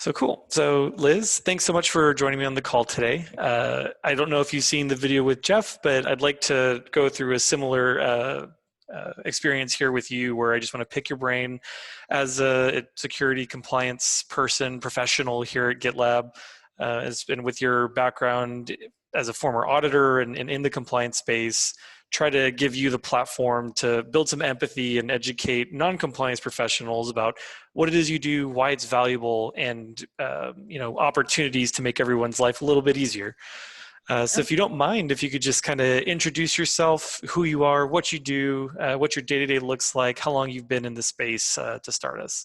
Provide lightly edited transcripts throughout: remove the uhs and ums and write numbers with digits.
So cool. So Liz, thanks so much for joining me on the call today. I don't know if you've seen the video with Jeff, but I'd like to go through a similar experience here with you where I just want to pick your brain as a security compliance person, professional here at GitLab, and with your background as a former auditor and in the compliance space, try to give you the platform to build some empathy and educate non-compliance professionals about what it is you do, why it's valuable, and opportunities to make everyone's life a little bit easier. So if you don't mind, if you could just kind of introduce yourself, who you are, what you do, what your day-to-day looks like, how long you've been in the space to start us.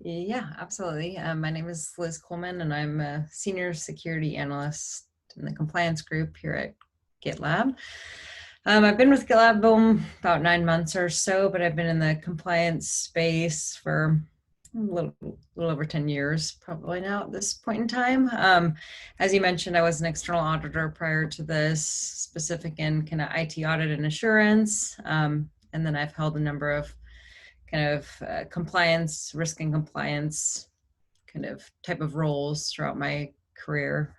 Yeah, absolutely. My name is Liz Coleman, and I'm a senior security analyst in the compliance group here at GitLab. I've been with GitLab about 9 months or so, but I've been in the compliance space for a little over 10 years, probably now at this point in time. As you mentioned, I was an external auditor prior to this, specific in kind of IT audit and assurance. And then I've held a number of kind of compliance, risk and compliance kind of type of roles throughout my career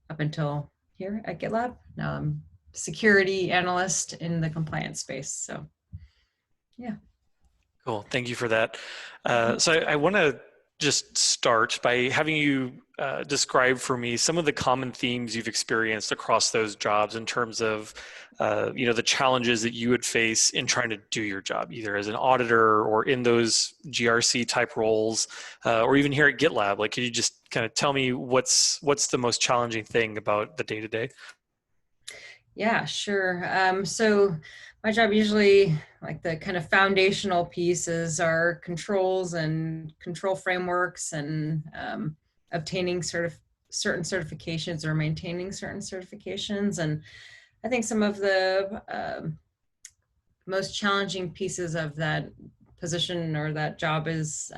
up until here at GitLab. Now I'm security analyst in the compliance space. So, yeah. Cool. Thank you for that. So I want to just start by having you describe for me some of the common themes you've experienced across those jobs in terms of, the challenges that you would face in trying to do your job, either as an auditor or in those GRC type roles, or even here at GitLab. Like, could you just kind of tell me what's the most challenging thing about the day to day? Yeah, sure. So my job usually, like the kind of foundational pieces are controls and control frameworks and obtaining certain certifications or maintaining certain certifications. And I think some of the most challenging pieces of that position or that job is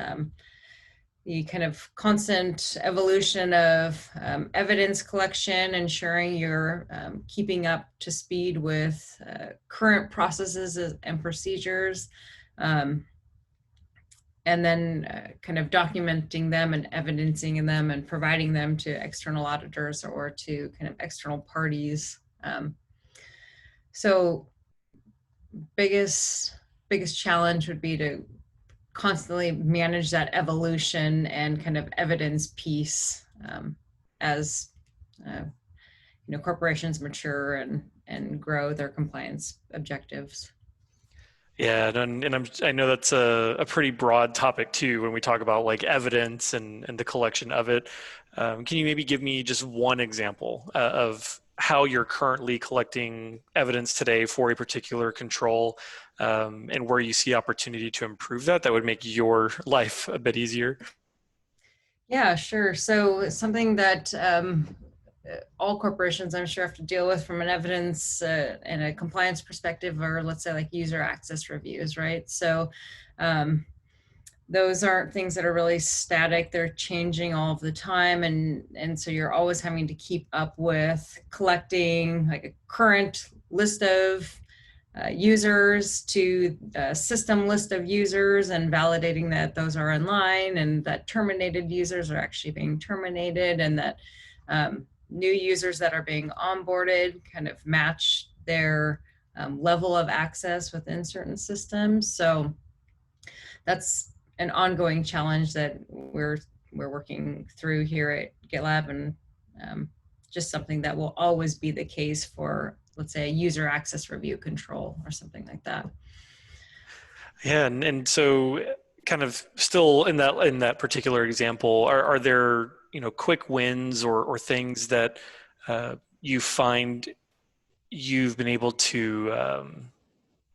the kind of constant evolution of evidence collection, ensuring you're keeping up to speed with current processes and procedures, and then kind of documenting them and evidencing them and providing them to external auditors or to kind of external parties. So biggest challenge would be to constantly manage that evolution and kind of evidence piece as corporations mature and grow their compliance objectives. Yeah, I know that's a pretty broad topic too when we talk about like evidence and the collection of it. Can you maybe give me just one example of how you're currently collecting evidence today for a particular control, and where you see opportunity to improve that? That would make your life a bit easier. Yeah, sure. So something that all corporations, I'm sure, have to deal with from an evidence and a compliance perspective, or let's say like user access reviews, right? So those aren't things that are really static. They're changing all of the time. And so you're always having to keep up with collecting like a current list of users to a system list of users and validating that those are in line and that terminated users are actually being terminated, and that new users that are being onboarded kind of match their level of access within certain systems. So that's an ongoing challenge that we're working through here at GitLab, and just something that will always be the case for, let's say, a user access review control or something like that. Yeah, and so kind of still in that particular example, are there quick wins or things that you find you've been able to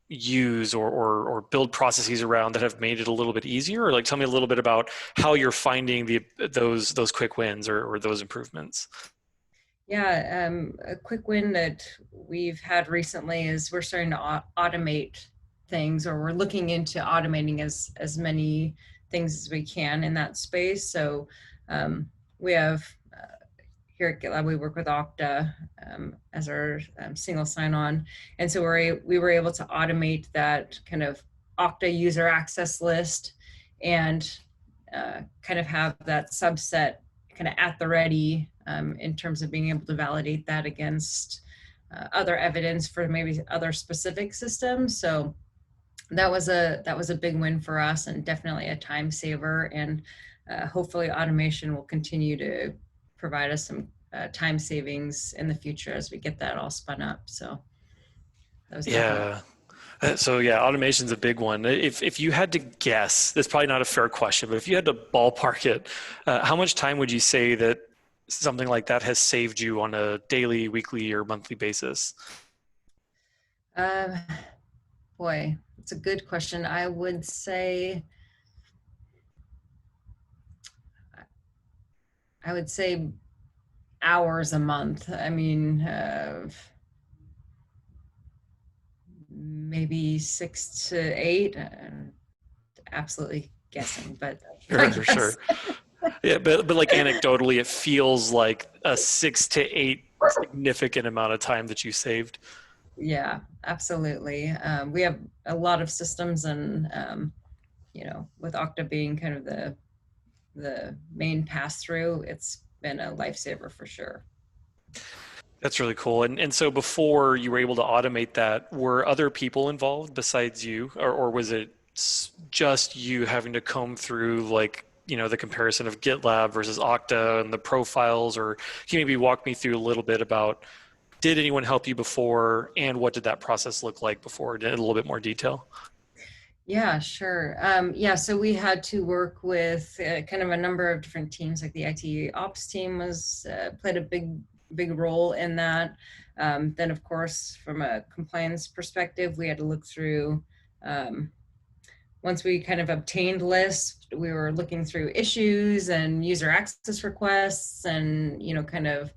use or build processes around that have made it a little bit easier? Or like tell me a little bit about how you're finding those quick wins or those improvements. Yeah, a quick win that we've had recently is we're starting to automate things, or we're looking into automating as many things as we can in that space. So we have here at GitLab, we work with Okta as our single sign-on, and so we were able to automate that kind of Okta user access list and kind of have that subset kind of at the ready in terms of being able to validate that against other evidence for maybe other specific systems. So that was a big win for us, and definitely a time saver. And hopefully automation will continue to provide us some time savings in the future as we get that all spun up. So that was definitely. Yeah. So yeah, automation's a big one. If you had to guess, that's probably not a fair question, but if you had to ballpark it, how much time would you say that something like that has saved you on a daily, weekly, or monthly basis? Uh, Boy, it's a good question. I would say hours a month. I mean, maybe 6 to 8. Absolutely guessing, but I Sure, guess. sure. Yeah, but like anecdotally, it feels like a 6 to 8 significant amount of time that you saved. Yeah, absolutely. We have a lot of systems, and with Okta being kind of the main pass through, it's been a lifesaver for sure. That's really cool. And so before you were able to automate that, were other people involved besides you, or was it just you having to comb through like, the comparison of GitLab versus Okta and the profiles, or can you maybe walk me through a little bit about did anyone help you before and what did that process look like before in a little bit more detail? Yeah, sure. Yeah, so we had to work with kind of a number of different teams. Like the IT ops team was played a big role in that. Then, of course, from a compliance perspective, we had to look through. Um, Once we kind of obtained lists, we were looking through issues and user access requests, and kind of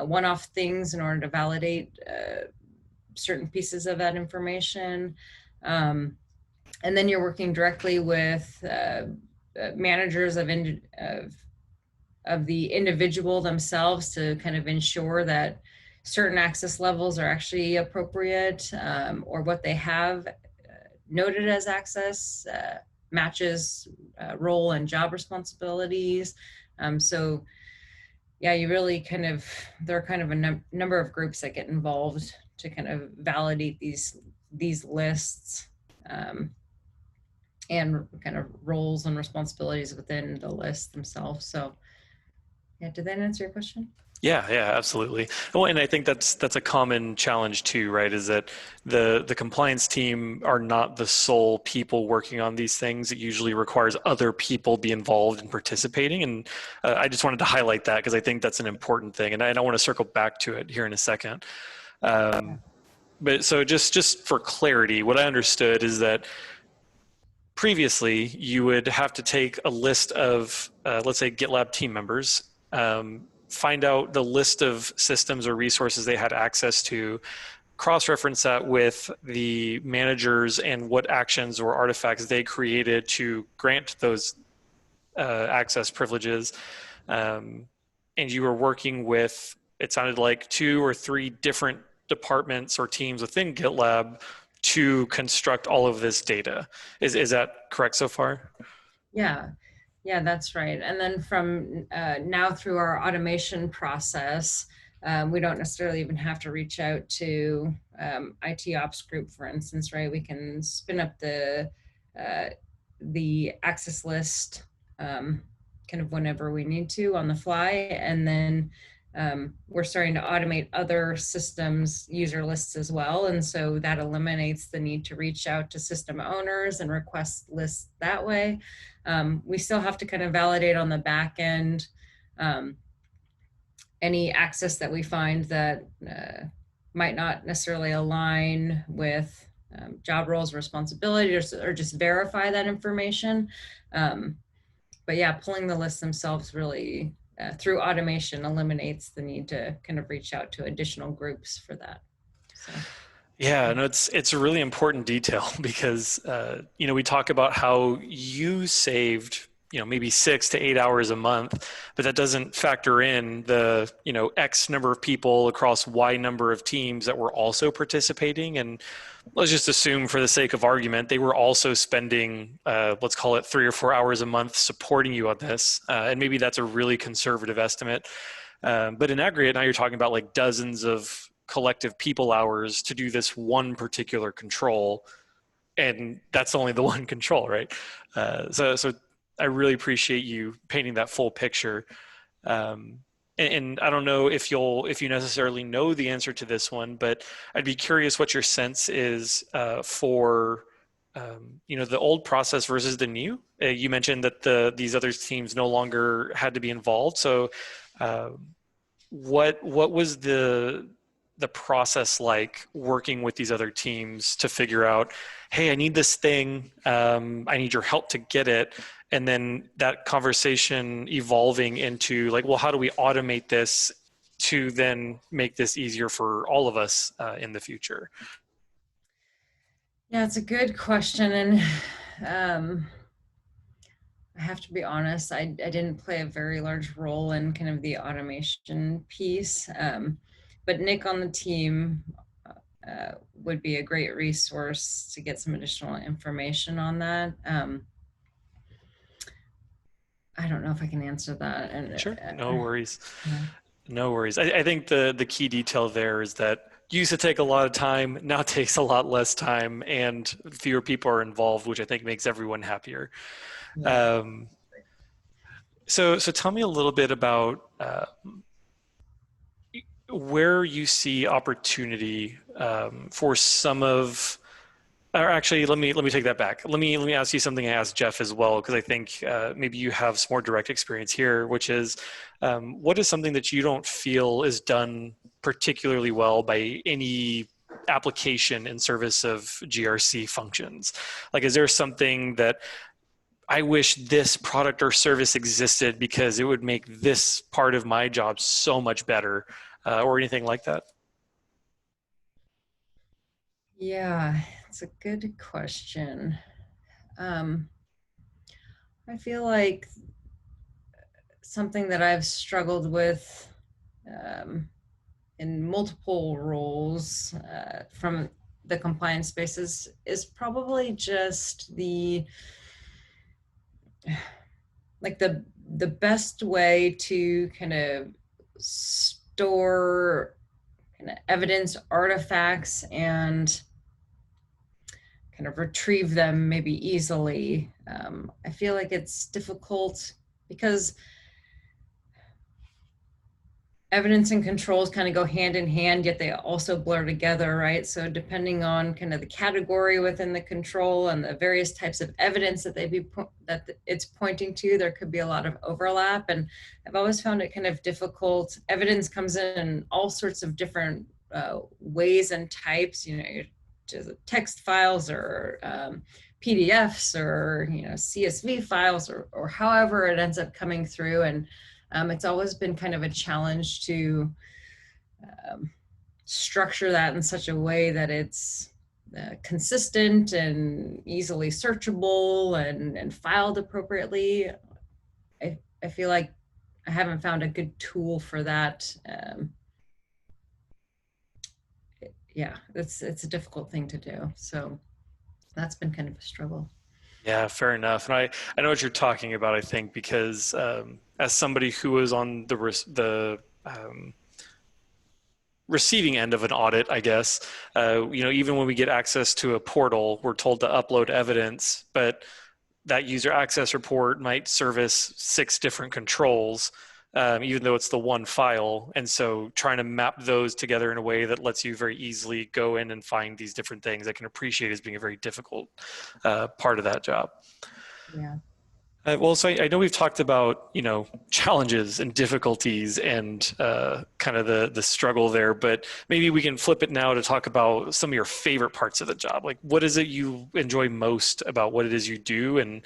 one-off things in order to validate certain pieces of that information. And then you're working directly with managers of the individual themselves to kind of ensure that certain access levels are actually appropriate, or what they have noted as access matches role and job responsibilities. So yeah, you really there are kind of a number of groups that get involved to kind of validate these lists. And kind of roles and responsibilities within the list themselves. So yeah, did that answer your question? Yeah, yeah, absolutely. Oh, and I think that's a common challenge too, right? Is that the compliance team are not the sole people working on these things. It usually requires other people be involved in participating, and I just wanted to highlight that because I think that's an important thing, and I want to circle back to it here in a second. Yeah. But so just for clarity, what I understood is that previously you would have to take a list of, let's say, GitLab team members, find out the list of systems or resources they had access to, cross-reference that with the managers and what actions or artifacts they created to grant those access privileges. And you were working with, it sounded like 2 or 3 different departments or teams within GitLab to construct all of this data. Is that correct so far? Yeah, yeah, that's right. And then from now through our automation process, we don't necessarily even have to reach out to IT ops group, for instance, right? We can spin up uh, the access list kind of whenever we need to on the fly, and then we're starting to automate other systems user lists as well, and so that eliminates the need to reach out to system owners and request lists that way. We still have to kind of validate on the back end um, any access that we find that might not necessarily align with job roles, responsibilities, or just verify that information. Um, but yeah, pulling the lists themselves really through automation eliminates the need to kind of reach out to additional groups for that. So Yeah, no, it's a really important detail because we talk about how you saved maybe 6 to 8 hours a month, but that doesn't factor in the, X number of people across Y number of teams that were also participating. And let's just assume for the sake of argument, they were also spending, let's call it 3 or 4 hours a month supporting you on this. And maybe that's a really conservative estimate. But in aggregate, now you're talking about like dozens of collective people hours to do this one particular control, and that's only the one control, right? So I really appreciate you painting that full picture. And I don't know if you necessarily know the answer to this one, but I'd be curious what your sense is for the old process versus the new. You mentioned that these other teams no longer had to be involved. So uh, what was the process like working with these other teams to figure out, hey, I need this thing, I need your help to get it, and then that conversation evolving into like, well, how do we automate this to then make this easier for all of us in the future? Yeah, it's a good question. And I have to be honest, I didn't play a very large role in kind of the automation piece. But Nick on the team would be a great resource to get some additional information on that. I don't know if I can answer that. And Sure, no worries. yeah. No worries. I think the key detail there is that used to take a lot of time, now takes a lot less time, and fewer people are involved, which I think makes everyone happier. Yeah. Um, so tell me a little bit about where you see opportunity for some of, or actually, let me take that back. Let me ask you something I asked Jeff as well, because I think maybe you have some more direct experience here, which is what is something that you don't feel is done particularly well by any application in service of GRC functions? Like, is there something that I wish this product or service existed because it would make this part of my job so much better, or anything like that? Yeah, it's a good question. Um, I feel like something that I've struggled with um, in multiple roles from the compliance spaces is probably just the best way to kind of store kind of evidence artifacts and kind of retrieve them maybe easily. I feel like it's difficult because evidence and controls kind of go hand in hand, yet they also blur together, right? So depending on kind of the category within the control and the various types of evidence that that it's pointing to, there could be a lot of overlap. And I've always found it kind of difficult. Evidence comes in all sorts of different ways and types, just text files or PDFs or CSV files or however it ends up coming through. And it's always been kind of a challenge to structure that in such a way that it's consistent and easily searchable and filed appropriately. I feel like I haven't found a good tool for that. Yeah, it's a difficult thing to do. So that's been kind of a struggle. Yeah, fair enough. And I know what you're talking about, I think, because as somebody who was on the receiving end of an audit, I guess, even when we get access to a portal, we're told to upload evidence, but that user access report might service 6 different controls, even though it's the one file. And so trying to map those together in a way that lets you very easily go in and find these different things, I can appreciate as being a very difficult part of that job. Yeah. Well, so I know we've talked about, challenges and difficulties and kind of the struggle there, but maybe we can flip it now to talk about some of your favorite parts of the job. Like, what is it you enjoy most about what it is you do? And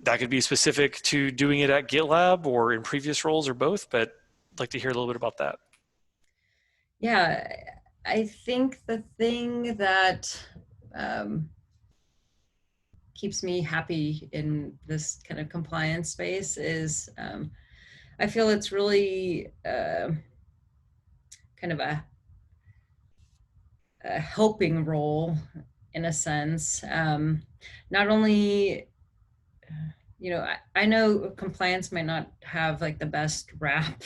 that could be specific to doing it at GitLab or in previous roles or both, but I'd like to hear a little bit about that. Yeah, I think the thing that um, keeps me happy in this kind of compliance space is I feel it's really kind of a helping role in a sense. Not only, I know compliance might not have like the best rap,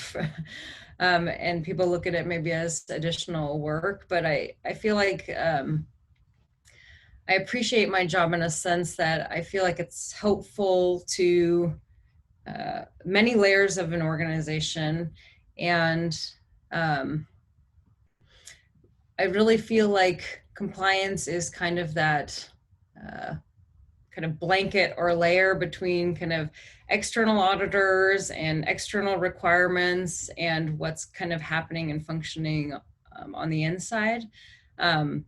and people look at it maybe as additional work, but I feel like I appreciate my job in a sense that I feel like it's helpful to many layers of an organization. And I really feel like compliance is kind of that kind of blanket or layer between kind of external auditors and external requirements and what's kind of happening and functioning on the inside. And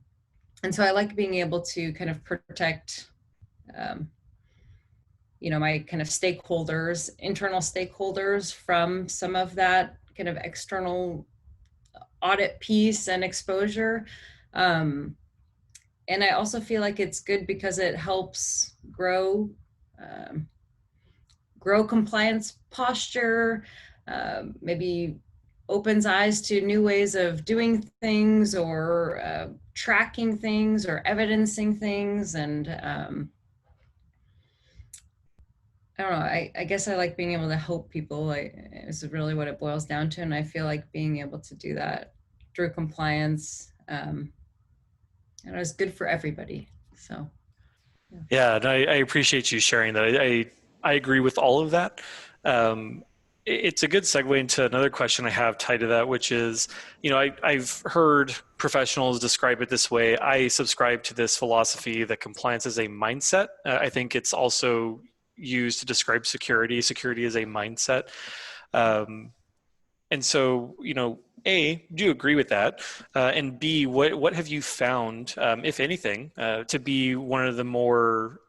so I like being able to kind of protect my kind of stakeholders, internal stakeholders, from some of that kind of external audit piece and exposure. And I also feel like it's good because it helps grow compliance posture, maybe opens eyes to new ways of doing things, or tracking things, or evidencing things. And I don't know, I guess I like being able to help people. Is really what it boils down to. And I feel like being able to do that through compliance, it's good for everybody. So. Yeah, and I appreciate you sharing that. I agree with all of that. It's a good segue into another question I have tied to that, which is, I've heard professionals describe it this way. I subscribe to this philosophy that compliance is a mindset. I think it's also used to describe security. Security is a mindset. And so, A, do you agree with that? And B, what have you found, if anything, to be one of the more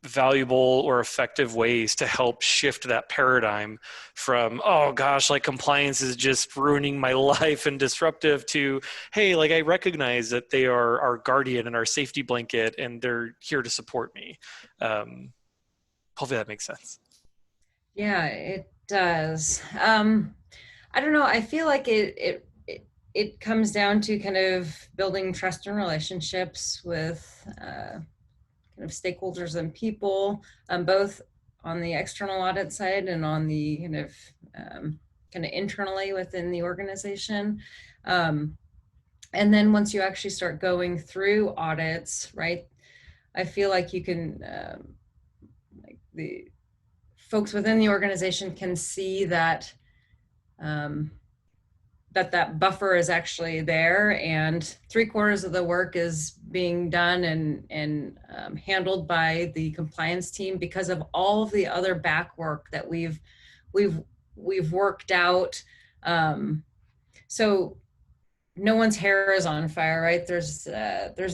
valuable or effective ways to help shift that paradigm from, oh gosh, like compliance is just ruining my life and disruptive, to, hey, like I recognize that they are our guardian and our safety blanket and they're here to support me. Hopefully that makes sense. Yeah, it does. I don't know. I feel like it comes down to kind of building trust and relationships with kind of stakeholders and people, both on the external audit side and on the kind of internally within the organization. And then once you actually start going through audits, right? I feel like you can, like the folks within the organization can see that that buffer is actually there, and 3/4 of the work is being done and handled by the compliance team because of all of the other back work that we've worked out. So no one's hair is on fire, right? There's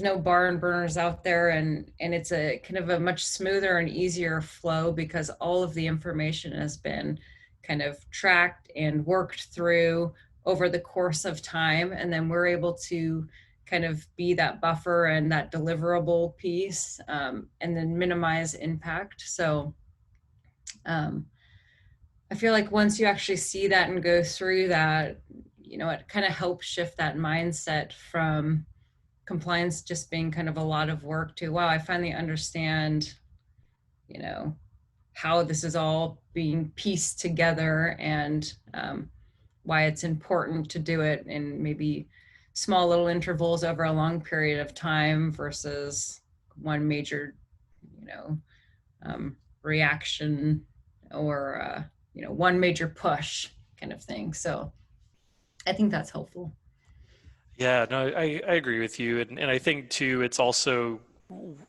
no barn burners out there, and it's a kind of a much smoother and easier flow because all of the information has been kind of tracked and worked through over the course of time, and then we're able to kind of be that buffer and that deliverable piece, and then minimize impact. So I feel like once you actually see that and go through that, it kind of helps shift that mindset from compliance just being kind of a lot of work to, wow, I finally understand, how this is all being pieced together, and why it's important to do it in maybe small little intervals over a long period of time versus one major, reaction, or, one major push kind of thing. So I think that's helpful. Yeah, no, I agree with you. And I think too, it's also,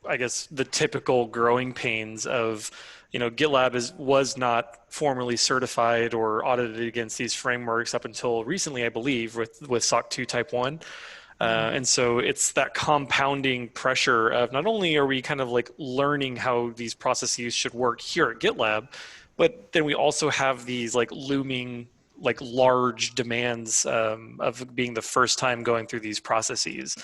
I guess, the typical growing pains of, GitLab was not formally certified or audited against these frameworks up until recently, I believe, with SOC 2 Type 1. And so it's that compounding pressure of not only are we kind of like learning how these processes should work here at GitLab, but then we also have these like looming, like large demands of being the first time going through these processes.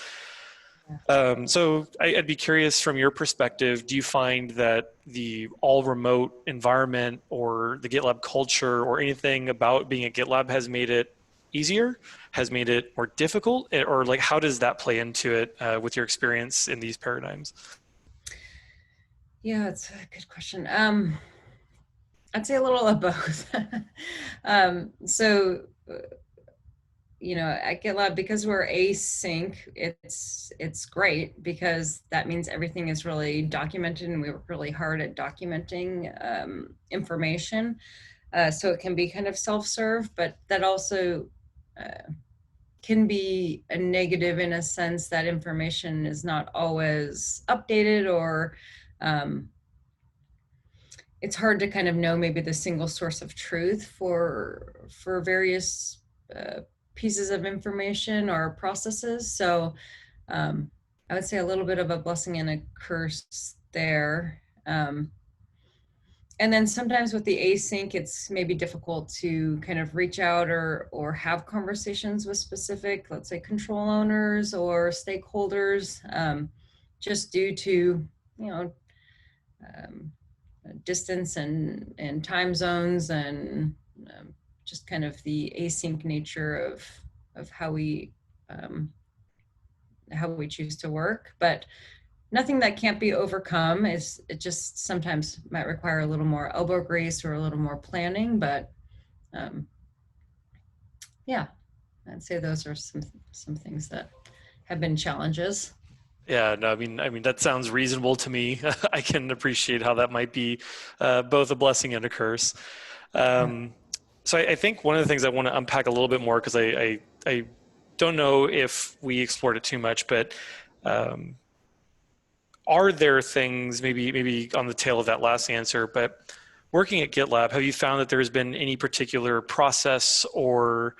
So I'd be curious from your perspective, do you find that the all remote environment or the GitLab culture or anything about being at GitLab has made it easier, has made it more difficult, or like how does that play into it with your experience in these paradigms? Yeah, it's a good question. I'd say a little of both. So at GitLab, because we're async, it's great because that means everything is really documented, and we work really hard at documenting information. So it can be kind of self-serve, but that also can be a negative in a sense that information is not always updated, or it's hard to kind of know maybe the single source of truth for various pieces of information or processes. So I would say a little bit of a blessing and a curse there. And then sometimes with the async, it's maybe difficult to kind of reach out or have conversations with specific, let's say, control owners or stakeholders, just due to, you know, um, distance and time zones, and just kind of the async nature of um, how we choose to work. But nothing that can't be overcome. It just sometimes might require a little more elbow grease or a little more planning. But um, yeah, I'd say those are some things that have been challenges. Yeah, no, I mean that sounds reasonable to me. I can appreciate how that might be both a blessing and a curse. Yeah. Um, so I think one of the things I want to unpack a little bit more because I don't know if we explored it too much, but um, are there things maybe on the tail of that last answer, but working at GitLab, have you found that there's been any particular process or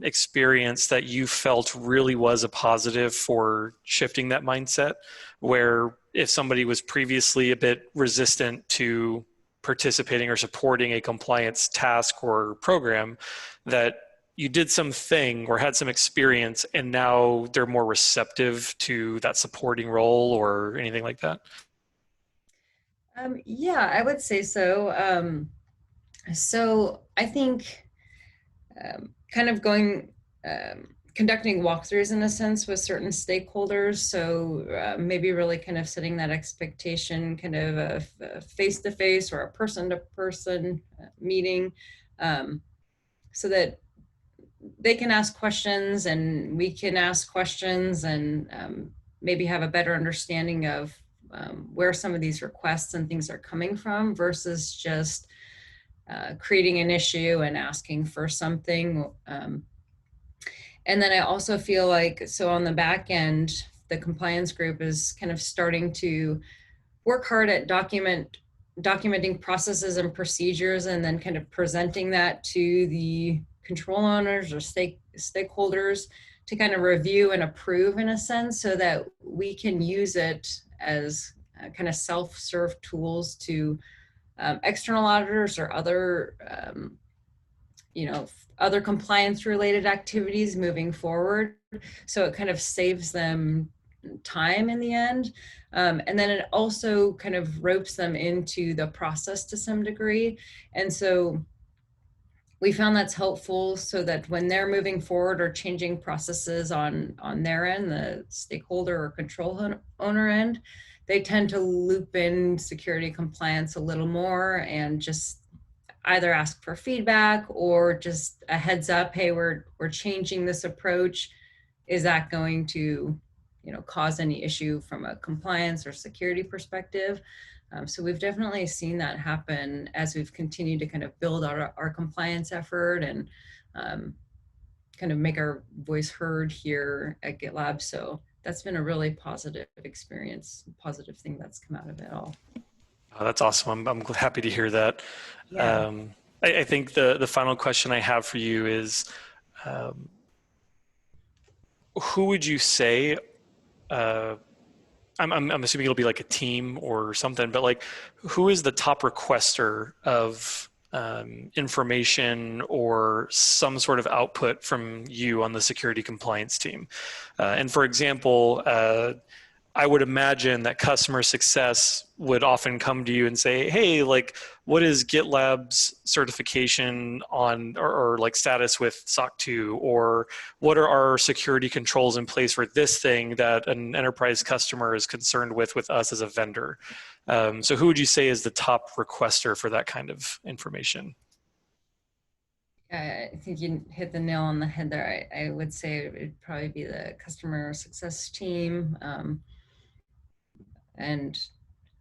experience that you felt really was a positive for shifting that mindset, where if somebody was previously a bit resistant to participating or supporting a compliance task or program, that you did something or had some experience and now they're more receptive to that supporting role or anything like that? Yeah, I would say so. So I think kind of conducting walkthroughs in a sense with certain stakeholders. So maybe really kind of setting that expectation, kind of a face-to-face or a person-to-person meeting, so that they can ask questions and we can ask questions, and maybe have a better understanding of where some of these requests and things are coming from versus just creating an issue and asking for something. And then I also feel like, so on the back end, the compliance group is kind of starting to work hard at documenting processes and procedures, and then kind of presenting that to the control owners or stakeholders to kind of review and approve in a sense, so that we can use it as kind of self-serve tools to external auditors or other other compliance related activities moving forward. So it kind of saves them time in the end. And then it also kind of ropes them into the process to some degree. And so we found that's helpful, so that when they're moving forward or changing processes on their end, the stakeholder or control owner end, they tend to loop in security compliance a little more and just either ask for feedback or just a heads up, hey, we're changing this approach. Is that going to cause any issue from a compliance or security perspective? So we've definitely seen that happen as we've continued to kind of build our compliance effort and kind of make our voice heard here at GitLab. So that's been a really positive experience, positive thing that's come out of it all. Oh, that's awesome. I'm happy to hear that. Yeah. Um, I think the final question I have for you is, um, who would you say? Uh, I'm assuming it'll be like a team or something, but like, who is the top requester of information or some sort of output from you on the security compliance team. And for example, I would imagine that customer success would often come to you and say, hey, like, what is GitLab's certification on or like status with SOC 2? Or what are our security controls in place for this thing that an enterprise customer is concerned with us as a vendor? So who would you say is the top requester for that kind of information? I think you hit the nail on the head there. I would say it would probably be the customer success team, and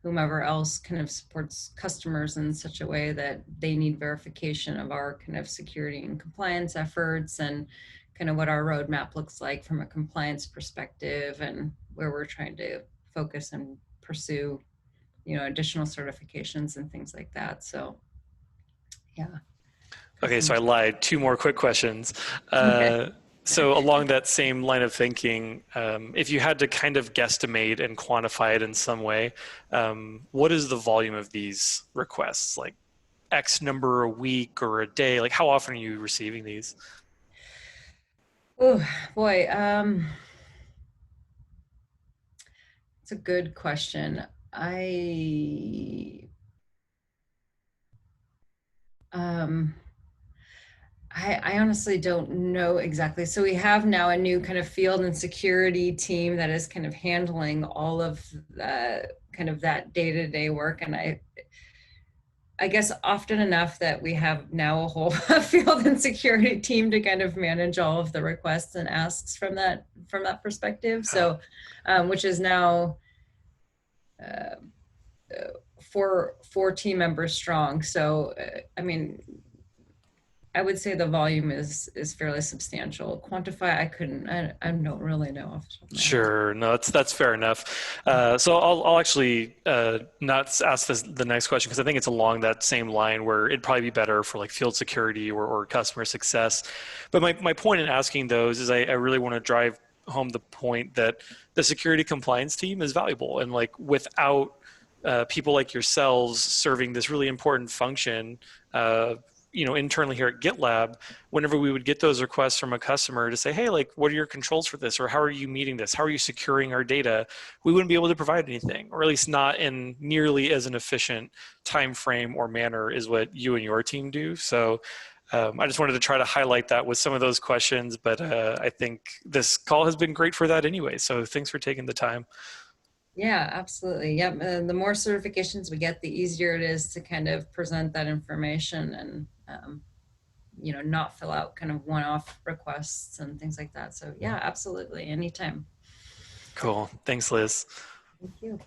whomever else kind of supports customers in such a way that they need verification of our kind of security and compliance efforts, and kind of what our roadmap looks like from a compliance perspective, and where we're trying to focus and pursue, additional certifications and things like that. So yeah. Okay, Customer. so I lied. Two more quick questions. Okay. Uh, so along that same line of thinking, if you had to kind of guesstimate and quantify it in some way, what is the volume of these requests? Like X number a week or a day? Like how often are you receiving these? Oh boy, it's a good question. I um I honestly don't know exactly. So we have now a new kind of field and security team that is kind of handling all of the kind of that day-to-day work. And I guess often enough that we have now a whole field and security team to kind of manage all of the requests and asks from that perspective. Oh, So, which is now uh, four team members strong. So, I mean, I would say the volume is fairly substantial. Quantify, I couldn't. I don't really know off the top of my head. sure. No, that's fair enough. So I'll actually not ask the next question because I think it's along that same line where it'd probably be better for like field security or customer success. But my point in asking those is I really want to drive home the point that the security compliance team is valuable, and like without people like yourselves serving this really important function, internally here at GitLab, whenever we would get those requests from a customer to say, hey, like, what are your controls for this? Or how are you meeting this? How are you securing our data? We wouldn't be able to provide anything, or at least not in nearly as an efficient time frame or manner as what you and your team do. So I just wanted to try to highlight that with some of those questions, but I think this call has been great for that anyway. So thanks for taking the time. Yeah, absolutely. Yep. The more certifications we get, the easier it is to kind of present that information and, not fill out kind of one-off requests and things like that. So yeah, absolutely. Anytime. Cool. Thanks, Liz. Thank you.